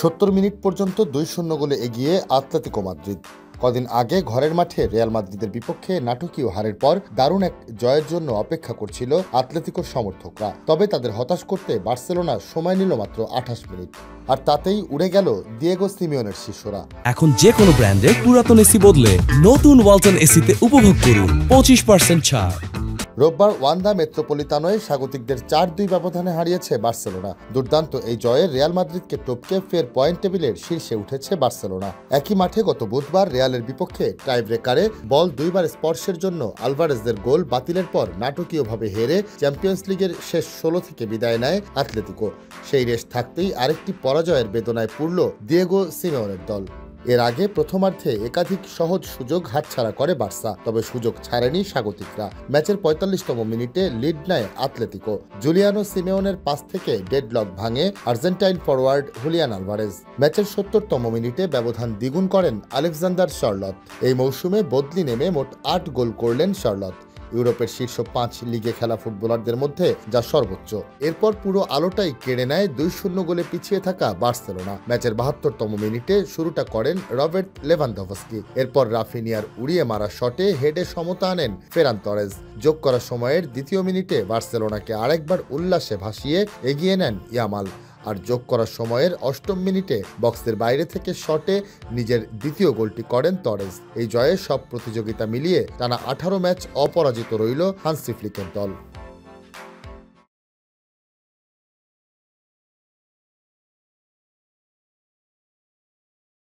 ৭০ minute পর্যন্ত ২-০ গোলে এগিয়ে আতলেতিকো মাদ্রিদ। কদিন আগে ঘরের মাঠে রিয়াল মাদ্রিদের বিপক্ষে নাটকীয় হারের পর দারুণ এক জয়ের জন্য অপেক্ষা করছিল আতলেতিকোর সমর্থকরা। তবে তাদের হতাশ করতে বার্সেলোনা সময় নিল মাত্র ২৮ মিনিট, আর তাতেই উড়ে গেল দিয়েগো সিমিওনের শিষ্যরা। এখন যে কোনো ব্র্যান্ডের পুরাতন এসি বদলে নতুন ওয়ালটন এসিতে উপভোগ করুন 25% ছাড়। রোববার ওয়ান্দা মেট্রোপলিতানোয় স্বাগতিকদের ৪-২ ব্যবধানে হারিয়েছে বার্সেলোনা। দুর্দান্ত এই জয়ে রিয়াল মাদ্রিদকে টপকে ফের পয়েন্ট টেবিলের শীর্ষে উঠেছে বার্সেলোনা। একই মাঠে গত বুধবার রিয়ালের বিপক্ষে টাইব্রেকারে বল দুইবার স্পর্শের জন্য আলভারেজদের গোল বাতিলের পর নাটকীয়ভাবে হেরে চ্যাম্পিয়ন্স লিগের শেষ ১৬ থেকে বিদায় নেয় আতলেতিকো। সেই রেশ থাকতেই আরেকটি পরাজয়ের বেদনায় পুরল দিয়েগো সিমিওনের দল। এর আগে প্রথমার্ধে একাধিক সহজ সুযোগ হাতছাড়া করে বার্সা, তবে সুযোগ ছাড়েনি স্বাগতিকরা। ম্যাচের ৪৫তম মিনিটে লিড নেয় আতলেতিকো। জুলিয়ানো সিমেওনের পাস থেকে ডেডলক ভাঙে আর্জেন্টাইন ফরওয়ার্ড হুলিয়ান আলভারেজ। ম্যাচের ৭০তম মিনিটে ব্যবধান দ্বিগুণ করেন আলেকজান্ডার শার্লট। এই মৌসুমে বদলি নেমে মোট ৮ গোল করলেন শার্লট, ইউরোপের শীর্ষ ৫ লিগে খেলা ফুটবলারদের মধ্যে যা সর্বোচ্চ। এরপর পুরো আলোটাই কেড়ে নেয় ২-০ গোলে পিছিয়ে থাকা বার্সেলোনা। ম্যাচের ৭২তম মিনিটে শুরুটা করেন রবার্ট লেভানডভস্কি। এরপর রাফিনিয়ার উড়িয়ে মারা শটে হেডে সমতা আনেন ফেরান তরেজ। যোগ করা সময়ের দ্বিতীয় মিনিটে বার্সেলোনাকে আরেকবার উল্লাসে ভাসিয়ে এগিয়ে নেন ইয়ামাল। আর যোগ করার সময়ের ৮ম মিনিটে বক্সের বাইরে থেকে শটে নিজের দ্বিতীয় গোলটি করেন তরেজ। এই জয়ে সব প্রতিযোগিতা মিলিয়ে টানা ১৮ ম্যাচ অপরাজিত রইল হান্সি ফ্লিকের দল।